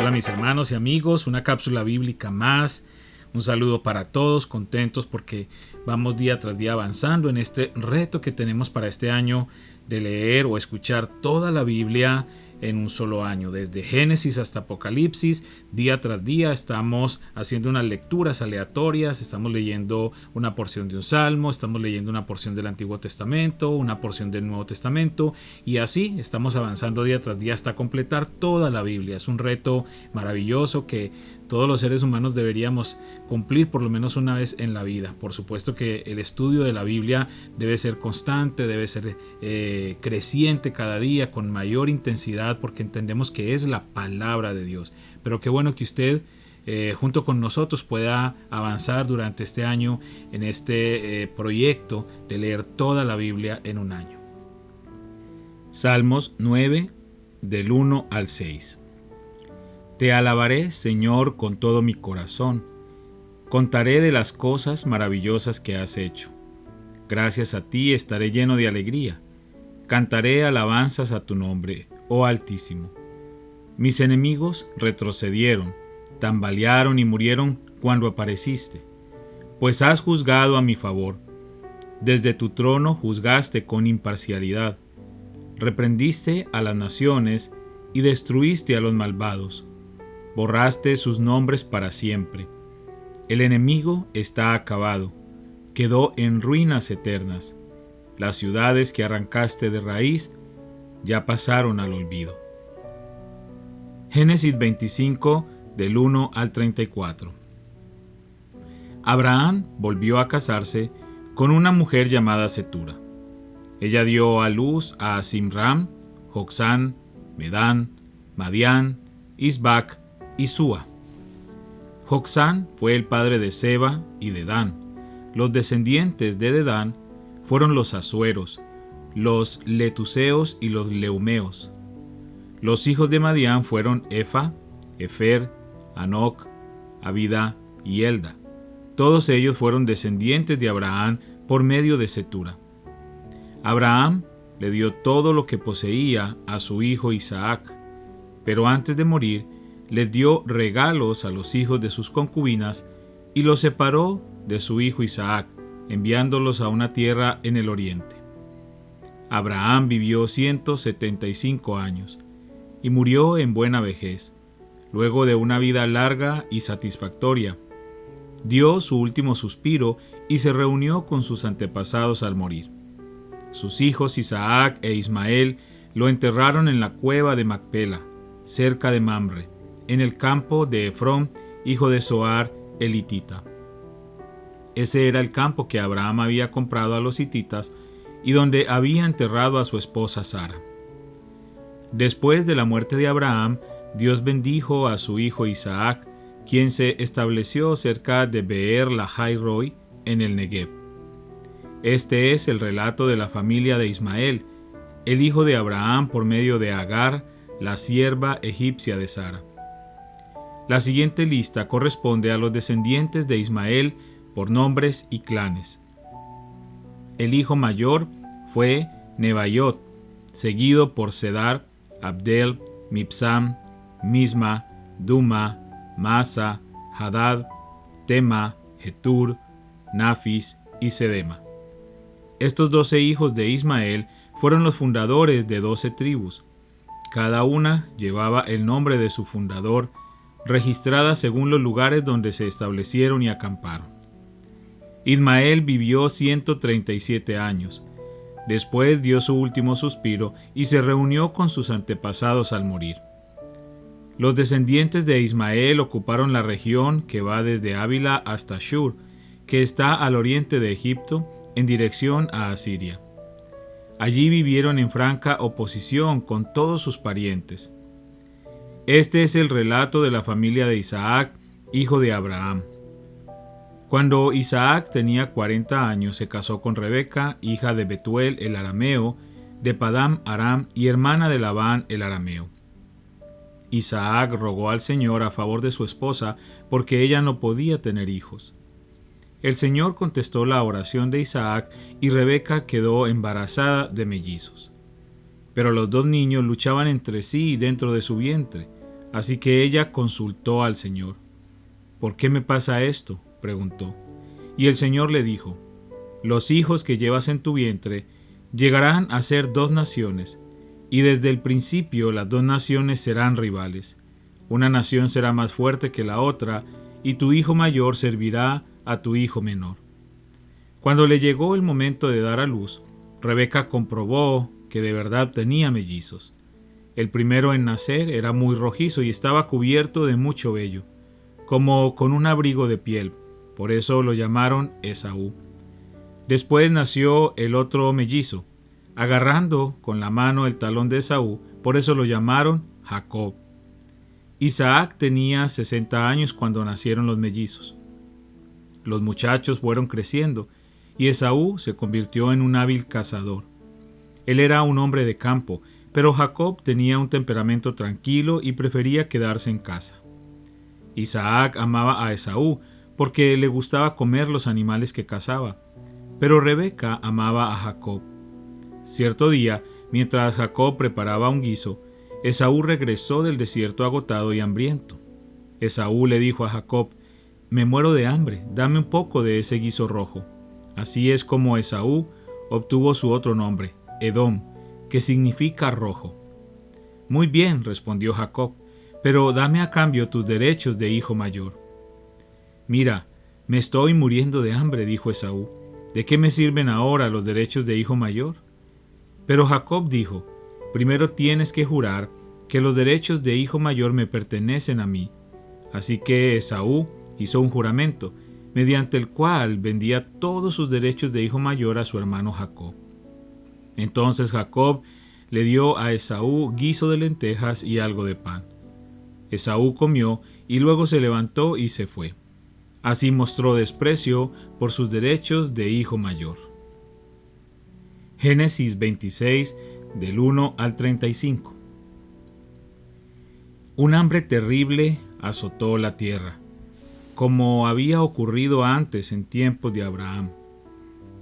Hola mis hermanos y amigos, una cápsula bíblica más. Un saludo para todos, contentos porque vamos día tras día avanzando en este reto que tenemos para este año de leer o escuchar toda la Biblia en un solo año, desde Génesis hasta Apocalipsis. Día tras día estamos haciendo unas lecturas aleatorias, estamos leyendo una porción de un salmo, estamos leyendo una porción del Antiguo Testamento, una porción del Nuevo Testamento, y así estamos avanzando día tras día hasta completar toda la Biblia. Es un reto maravilloso que todos los seres humanos deberíamos cumplir por lo menos una vez en la vida. Por supuesto que el estudio de la Biblia debe ser constante, debe ser creciente cada día con mayor intensidad, porque entendemos que es la palabra de Dios. Pero qué bueno que usted junto con nosotros pueda avanzar durante este año en este proyecto de leer toda la Biblia en un año. Salmos 9 del 1 al 6. Te alabaré, Señor, con todo mi corazón. Contaré de las cosas maravillosas que has hecho. Gracias a ti estaré lleno de alegría. Cantaré alabanzas a tu nombre, oh Altísimo. Mis enemigos retrocedieron, tambalearon y murieron cuando apareciste. Pues has juzgado a mi favor. Desde tu trono juzgaste con imparcialidad. Reprendiste a las naciones y destruiste a los malvados. Borraste sus nombres para siempre. El enemigo está acabado, quedó en ruinas eternas. Las ciudades que arrancaste de raíz ya pasaron al olvido. Génesis 25 del 1 al 34. Abraham volvió a casarse con una mujer llamada Cetura. Ella dio a luz a Zimram, Joksán, Medán, Madián, Isbac y Súa. Joksán fue el padre de Seba y Dedán. Los descendientes de Dedán fueron los asueros, los letuseos y los leumeos. Los hijos de Madián fueron Efa, Efer, Anoc, Abida y Elda. Todos ellos fueron descendientes de Abraham por medio de Cetura. Abraham le dio todo lo que poseía a su hijo Isaac, pero antes de morir les dio regalos a los hijos de sus concubinas y los separó de su hijo Isaac, enviándolos a una tierra en el oriente. Abraham vivió 175 años y murió en buena vejez, luego de una vida larga y satisfactoria. Dio su último suspiro y se reunió con sus antepasados al morir. Sus hijos Isaac e Ismael lo enterraron en la cueva de Macpela, cerca de Mamre, en el campo de Efrón, hijo de Zohar, el hitita. Ese era el campo que Abraham había comprado a los hititas y donde había enterrado a su esposa Sara. Después de la muerte de Abraham, Dios bendijo a su hijo Isaac, quien se estableció cerca de Beer Lahai Roi, en el Negev. Este es el relato de la familia de Ismael, el hijo de Abraham por medio de Agar, la sierva egipcia de Sara. La siguiente lista corresponde a los descendientes de Ismael por nombres y clanes. El hijo mayor fue Nebaiot, seguido por Cedar, Abdel, Mibsam, Misma, Duma, Masa, Hadad, Tema, Getur, Nafis y Sedema. Estos 12 hijos de Ismael fueron los fundadores de 12 tribus. Cada una llevaba el nombre de su fundador, registradas según los lugares donde se establecieron y acamparon. Ismael vivió 137 años. Después dio su último suspiro y se reunió con sus antepasados al morir. Los descendientes de Ismael ocuparon la región que va desde Ávila hasta Shur, que está al oriente de Egipto, en dirección a Asiria. Allí vivieron en franca oposición con todos sus parientes. Este es el relato de la familia de Isaac, hijo de Abraham. Cuando Isaac tenía 40 años, se casó con Rebeca, hija de Betuel el arameo, de Padam Aram y hermana de Labán el arameo. Isaac rogó al Señor a favor de su esposa porque ella no podía tener hijos. El Señor contestó la oración de Isaac y Rebeca quedó embarazada de mellizos. Pero los dos niños luchaban entre sí dentro de su vientre, Así que ella consultó al Señor. ¿Por qué me pasa esto?, preguntó. Y el Señor le dijo: los hijos que llevas en tu vientre llegarán a ser 2 naciones, y desde el principio las 2 naciones serán rivales. Una nación será más fuerte que la otra, y tu hijo mayor servirá a tu hijo menor. Cuando le llegó el momento de dar a luz, Rebeca comprobó que de verdad tenía mellizos. El primero en nacer era muy rojizo y estaba cubierto de mucho vello, como con un abrigo de piel, por eso lo llamaron Esaú. Después nació el otro mellizo, agarrando con la mano el talón de Esaú, por eso lo llamaron Jacob. Isaac tenía 60 años cuando nacieron los mellizos. Los muchachos fueron creciendo, y Esaú se convirtió en un hábil cazador. Él era un hombre de campo, pero Jacob tenía un temperamento tranquilo y prefería quedarse en casa. Isaac amaba a Esaú porque le gustaba comer los animales que cazaba, pero Rebeca amaba a Jacob. Cierto día, mientras Jacob preparaba un guiso, Esaú regresó del desierto agotado y hambriento. Esaú le dijo a Jacob: me muero de hambre, dame un poco de ese guiso rojo. Así es como Esaú obtuvo su otro nombre, Edom, que significa rojo. Muy bien, respondió Jacob, pero dame a cambio tus derechos de hijo mayor. Mira, me estoy muriendo de hambre, dijo Esaú. ¿De qué me sirven ahora los derechos de hijo mayor? Pero Jacob dijo: primero tienes que jurar que los derechos de hijo mayor me pertenecen a mí. Así que Esaú hizo un juramento, mediante el cual vendía todos sus derechos de hijo mayor a su hermano Jacob. Entonces Jacob le dio a Esaú guiso de lentejas y algo de pan. Esaú comió y luego se levantó y se fue. Así mostró desprecio por sus derechos de hijo mayor. Génesis 26, del 1 al 35. Un hambre terrible azotó la tierra, como había ocurrido antes en tiempos de Abraham.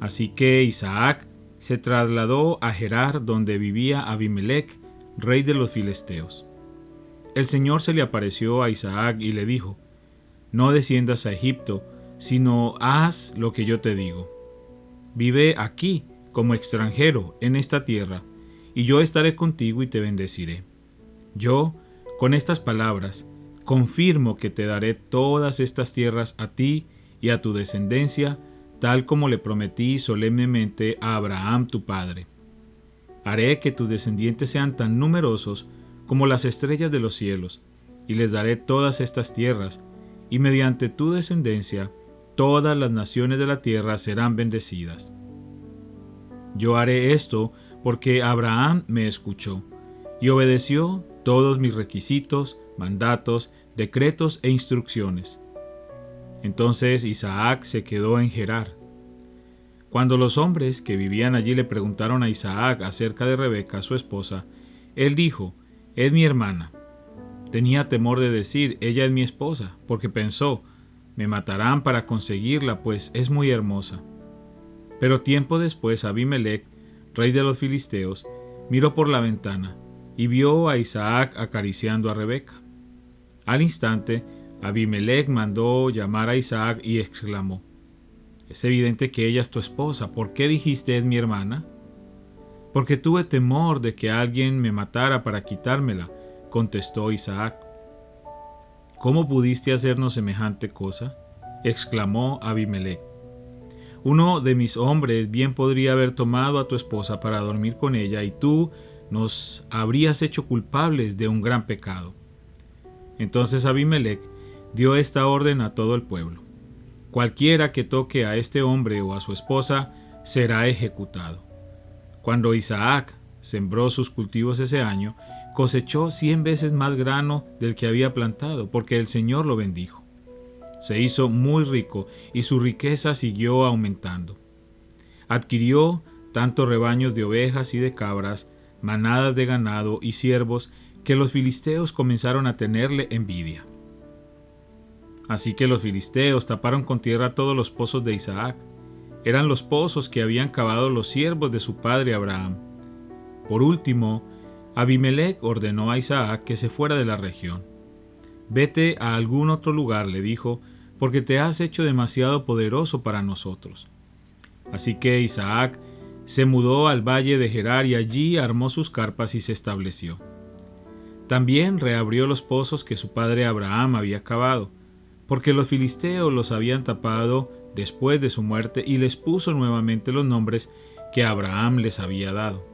Así que Isaac se trasladó a Gerar, donde vivía Abimelec, rey de los filisteos. El Señor se le apareció a Isaac y le dijo: no desciendas a Egipto, sino haz lo que yo te digo. Vive aquí como extranjero en esta tierra, y yo estaré contigo y te bendeciré. Yo, con estas palabras, confirmo que te daré todas estas tierras a ti y a tu descendencia, tal como le prometí solemnemente a Abraham tu padre. Haré que tus descendientes sean tan numerosos como las estrellas de los cielos, y les daré todas estas tierras, y mediante tu descendencia todas las naciones de la tierra serán bendecidas. Yo haré esto porque Abraham me escuchó, y obedeció todos mis requisitos, mandatos, decretos e instrucciones. Entonces Isaac se quedó en Gerar. Cuando los hombres que vivían allí le preguntaron a Isaac acerca de Rebeca, su esposa, él dijo: es mi hermana. Tenía temor de decir: ella es mi esposa, porque pensó: me matarán para conseguirla, pues es muy hermosa. Pero tiempo después Abimelec, rey de los filisteos, miró por la ventana y vio a Isaac acariciando a Rebeca. Al instante, Abimelec mandó llamar a Isaac y exclamó: es evidente que ella es tu esposa. ¿Por qué dijiste es mi hermana? Porque tuve temor de que alguien me matara para quitármela, contestó Isaac. ¿Cómo pudiste hacernos semejante cosa?, exclamó Abimelec. Uno de mis hombres bien podría haber tomado a tu esposa para dormir con ella, y tú nos habrías hecho culpables de un gran pecado. Entonces Abimelec dio esta orden a todo el pueblo: cualquiera que toque a este hombre o a su esposa será ejecutado. Cuando Isaac sembró sus cultivos ese año, cosechó 100 veces más grano del que había plantado, porque el Señor lo bendijo. Se hizo muy rico y su riqueza siguió aumentando. Adquirió tantos rebaños de ovejas y de cabras, manadas de ganado y siervos, que los filisteos comenzaron a tenerle envidia. Así que los filisteos taparon con tierra todos los pozos de Isaac. Eran los pozos que habían cavado los siervos de su padre Abraham. Por último, Abimelec ordenó a Isaac que se fuera de la región. Vete a algún otro lugar, le dijo, porque te has hecho demasiado poderoso para nosotros. Así que Isaac se mudó al valle de Gerar y allí armó sus carpas y se estableció. También reabrió los pozos que su padre Abraham había cavado, porque los filisteos los habían tapado después de su muerte, y les puso nuevamente los nombres que Abraham les había dado.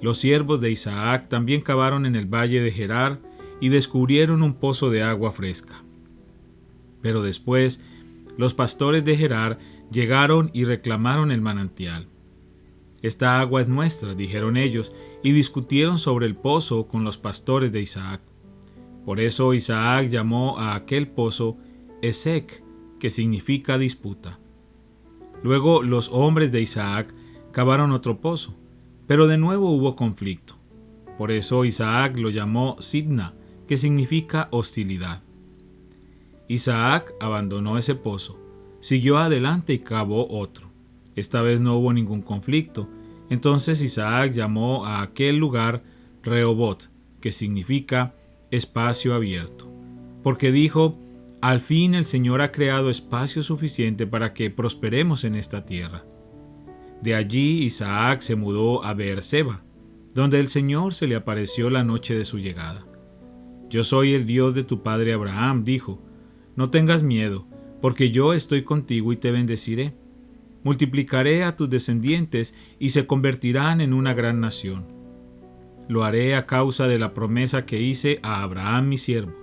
Los siervos de Isaac también cavaron en el valle de Gerar y descubrieron un pozo de agua fresca. Pero después los pastores de Gerar llegaron y reclamaron el manantial. «Esta agua es nuestra», dijeron ellos, y discutieron sobre el pozo con los pastores de Isaac. Por eso Isaac llamó a aquel pozo Esek, que significa disputa. Luego los hombres de Isaac cavaron otro pozo, pero de nuevo hubo conflicto. Por eso Isaac lo llamó Sidna, que significa hostilidad. Isaac abandonó ese pozo, siguió adelante y cavó otro. Esta vez no hubo ningún conflicto. Entonces Isaac llamó a aquel lugar Rehobot, que significa espacio abierto, porque dijo: «Al fin el Señor ha creado espacio suficiente para que prosperemos en esta tierra». De allí Isaac se mudó a Beerseba, donde el Señor se le apareció la noche de su llegada. «Yo soy el Dios de tu padre Abraham», dijo. «No tengas miedo, porque yo estoy contigo y te bendeciré. Multiplicaré a tus descendientes y se convertirán en una gran nación. Lo haré a causa de la promesa que hice a Abraham mi siervo».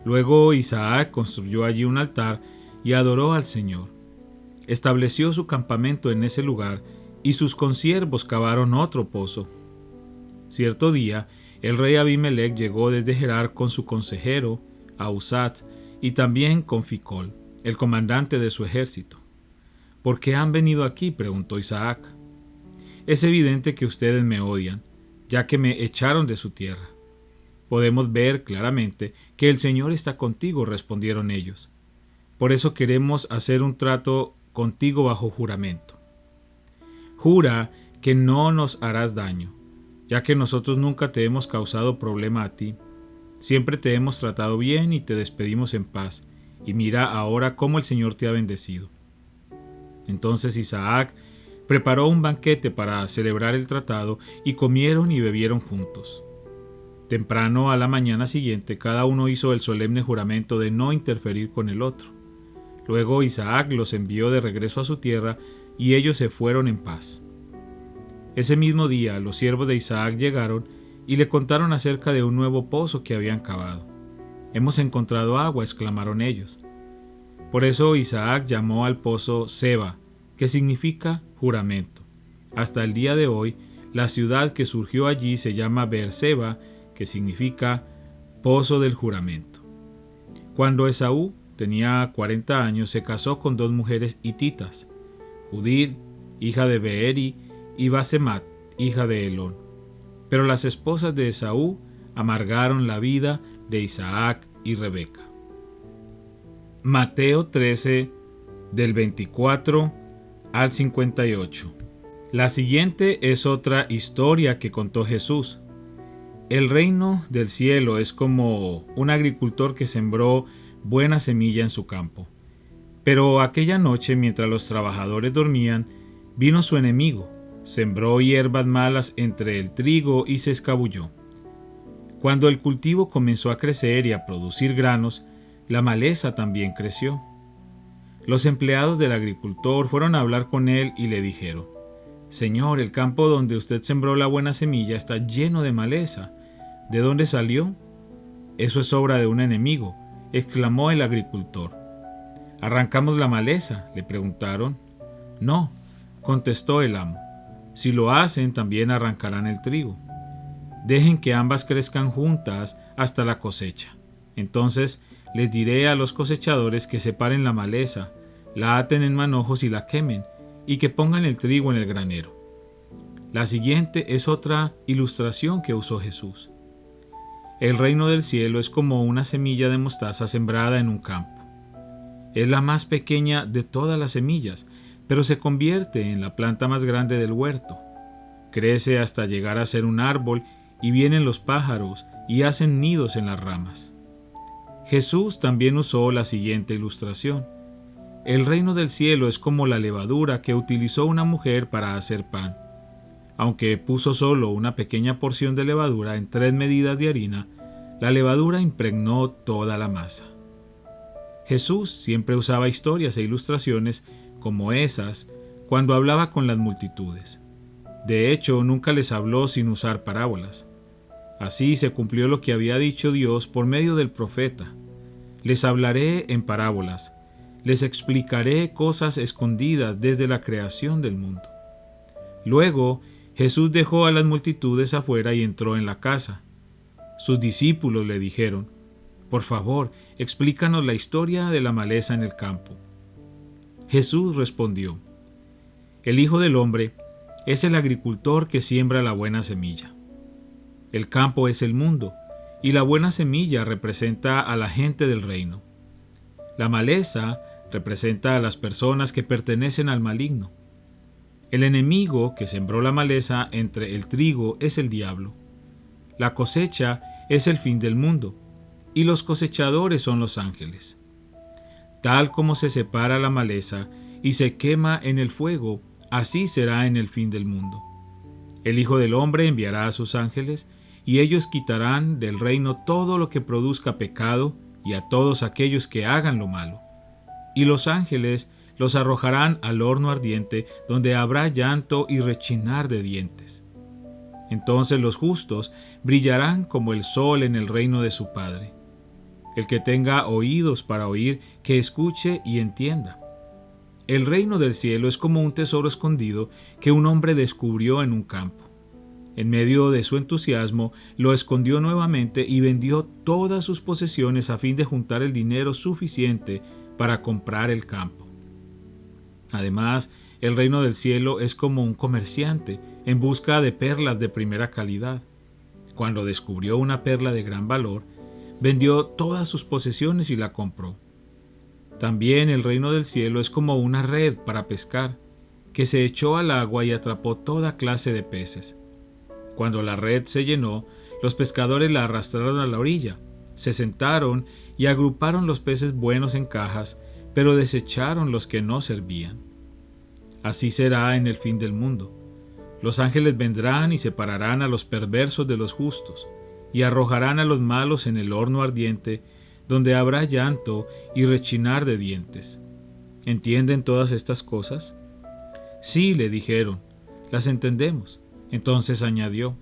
Luego Isaac construyó allí un altar y adoró al Señor. Estableció su campamento en ese lugar y sus consiervos cavaron otro pozo. Cierto día, el rey Abimelech llegó desde Gerar con su consejero, Ahuzat, y también con Ficol, el comandante de su ejército. «¿Por qué han venido aquí?», preguntó Isaac. «Es evidente que ustedes me odian, ya que me echaron de su tierra». «Podemos ver claramente que el Señor está contigo», respondieron ellos. «Por eso queremos hacer un trato contigo bajo juramento. Jura que no nos harás daño, ya que nosotros nunca te hemos causado problema a ti. Siempre te hemos tratado bien y te despedimos en paz, y mira ahora cómo el Señor te ha bendecido». Entonces Isaac preparó un banquete para celebrar el tratado y comieron y bebieron juntos. Temprano a la mañana siguiente, cada uno hizo el solemne juramento de no interferir con el otro. Luego Isaac los envió de regreso a su tierra y ellos se fueron en paz. Ese mismo día los siervos de Isaac llegaron y le contaron acerca de un nuevo pozo que habían cavado. «Hemos encontrado agua», exclamaron ellos. Por eso Isaac llamó al pozo Seba, que significa juramento. Hasta el día de hoy, la ciudad que surgió allí se llama Beerseba, que significa pozo del juramento. Cuando Esaú tenía 40 años, se casó con 2 mujeres hititas, Judith, hija de Beeri, y Basemat, hija de Elón. Pero las esposas de Esaú amargaron la vida de Isaac y Rebeca. Mateo 13, del 24 al 58. La siguiente es otra historia que contó Jesús. El reino del cielo es como un agricultor que sembró buena semilla en su campo. Pero aquella noche, mientras los trabajadores dormían, vino su enemigo, sembró hierbas malas entre el trigo y se escabulló. Cuando el cultivo comenzó a crecer y a producir granos, la maleza también creció. Los empleados del agricultor fueron a hablar con él y le dijeron: «Señor, el campo donde usted sembró la buena semilla está lleno de maleza. ¿De dónde salió?». «Eso es obra de un enemigo», exclamó el agricultor. «¿Arrancamos la maleza?», le preguntaron. «No», contestó el amo. «Si lo hacen, también arrancarán el trigo. Dejen que ambas crezcan juntas hasta la cosecha. Entonces les diré a los cosechadores que separen la maleza, la aten en manojos y la quemen, y que pongan el trigo en el granero». La siguiente es otra ilustración que usó Jesús. El reino del cielo es como una semilla de mostaza sembrada en un campo. Es la más pequeña de todas las semillas, pero se convierte en la planta más grande del huerto. Crece hasta llegar a ser un árbol y vienen los pájaros y hacen nidos en las ramas. Jesús también usó la siguiente ilustración. El reino del cielo es como la levadura que utilizó una mujer para hacer pan. Aunque puso solo una pequeña porción de levadura en 3 medidas de harina, la levadura impregnó toda la masa. Jesús siempre usaba historias e ilustraciones como esas cuando hablaba con las multitudes. De hecho, nunca les habló sin usar parábolas. Así se cumplió lo que había dicho Dios por medio del profeta. Les hablaré en parábolas, les explicaré cosas escondidas desde la creación del mundo. Luego, Jesús dejó a las multitudes afuera y entró en la casa. Sus discípulos le dijeron: «Por favor, explícanos la historia de la maleza en el campo». Jesús respondió: «El Hijo del Hombre es el agricultor que siembra la buena semilla. El campo es el mundo, y la buena semilla representa a la gente del reino. La maleza representa a las personas que pertenecen al maligno. El enemigo que sembró la maleza entre el trigo es el diablo. La cosecha es el fin del mundo, y los cosechadores son los ángeles. Tal como se separa la maleza y se quema en el fuego, así será en el fin del mundo. El Hijo del Hombre enviará a sus ángeles, y ellos quitarán del reino todo lo que produzca pecado y a todos aquellos que hagan lo malo. Y los ángeles los arrojarán al horno ardiente, donde habrá llanto y rechinar de dientes. Entonces los justos brillarán como el sol en el reino de su Padre. El que tenga oídos para oír, que escuche y entienda. El reino del cielo es como un tesoro escondido que un hombre descubrió en un campo. En medio de su entusiasmo, lo escondió nuevamente y vendió todas sus posesiones a fin de juntar el dinero suficiente para comprar el campo. Además, el reino del cielo es como un comerciante en busca de perlas de primera calidad. Cuando descubrió una perla de gran valor, vendió todas sus posesiones y la compró. También el reino del cielo es como una red para pescar, que se echó al agua y atrapó toda clase de peces. Cuando la red se llenó, los pescadores la arrastraron a la orilla, se sentaron y agruparon los peces buenos en cajas, pero desecharon los que no servían. Así será en el fin del mundo. Los ángeles vendrán y separarán a los perversos de los justos, y arrojarán a los malos en el horno ardiente, donde habrá llanto y rechinar de dientes. ¿Entienden todas estas cosas? Sí, le dijeron, las entendemos. Entonces añadió: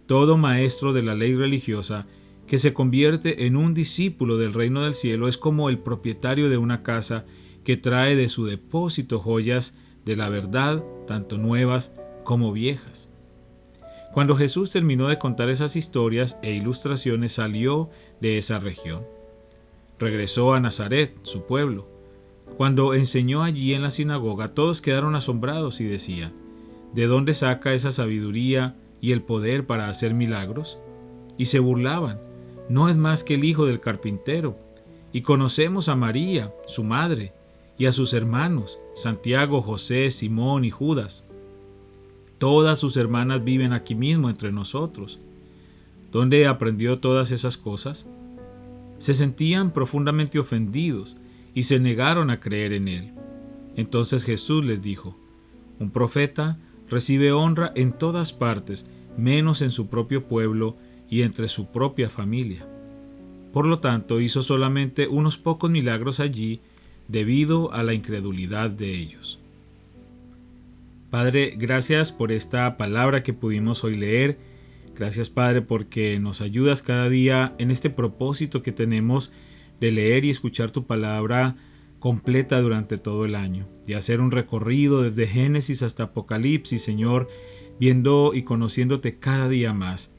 todo maestro de la ley religiosa que se convierte en un discípulo del reino del cielo es como el propietario de una casa que trae de su depósito joyas de la verdad, tanto nuevas como viejas. Cuando Jesús terminó de contar esas historias e ilustraciones, salió de esa región. Regresó a Nazaret, su pueblo. Cuando enseñó allí en la sinagoga, todos quedaron asombrados y decían: ¿de dónde saca esa sabiduría y el poder para hacer milagros? Y se burlaban: no es más que el hijo del carpintero. Y conocemos a María, su madre, y a sus hermanos, Santiago, José, Simón y Judas. Todas sus hermanas viven aquí mismo entre nosotros. ¿Dónde aprendió todas esas cosas? Se sentían profundamente ofendidos y se negaron a creer en él. Entonces Jesús les dijo: un profeta recibe honra en todas partes, menos en su propio pueblo y entre su propia familia. Por lo tanto, hizo solamente unos pocos milagros allí debido a la incredulidad de ellos. Padre, gracias por esta palabra que pudimos hoy leer. Gracias, Padre, porque nos ayudas cada día en este propósito que tenemos de leer y escuchar tu palabra completa durante todo el año, de hacer un recorrido desde Génesis hasta Apocalipsis, Señor, viendo y conociéndote cada día más.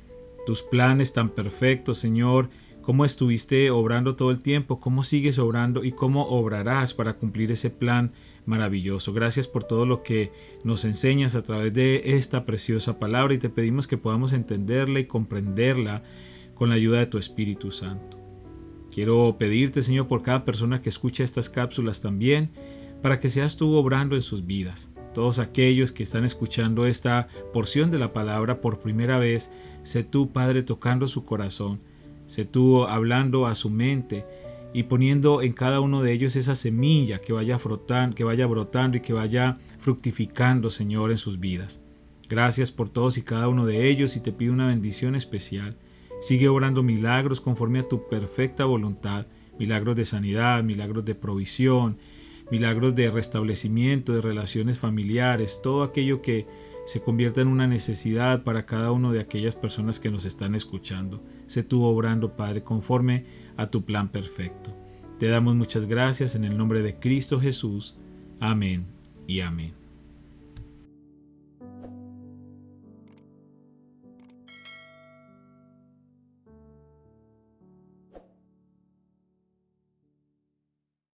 Tus planes tan perfectos, Señor, cómo estuviste obrando todo el tiempo, cómo sigues obrando y cómo obrarás para cumplir ese plan maravilloso. Gracias por todo lo que nos enseñas a través de esta preciosa palabra y te pedimos que podamos entenderla y comprenderla con la ayuda de tu Espíritu Santo. Quiero pedirte, Señor, por cada persona que escucha estas cápsulas también, para que seas tú obrando en sus vidas. Todos aquellos que están escuchando esta porción de la palabra por primera vez, sé tú, Padre, tocando su corazón, sé tú hablando a su mente, y poniendo en cada uno de ellos esa semilla que vaya brotando y que vaya fructificando, Señor, en sus vidas. Gracias por todos y cada uno de ellos y te pido una bendición especial. Sigue obrando milagros conforme a tu perfecta voluntad, milagros de sanidad, milagros de provisión, milagros de restablecimiento de relaciones familiares, todo aquello que se convierta en una necesidad para cada una de aquellas personas que nos están escuchando. Sé tú obrando, Padre, conforme a tu plan perfecto. Te damos muchas gracias en el nombre de Cristo Jesús. Amén y amén.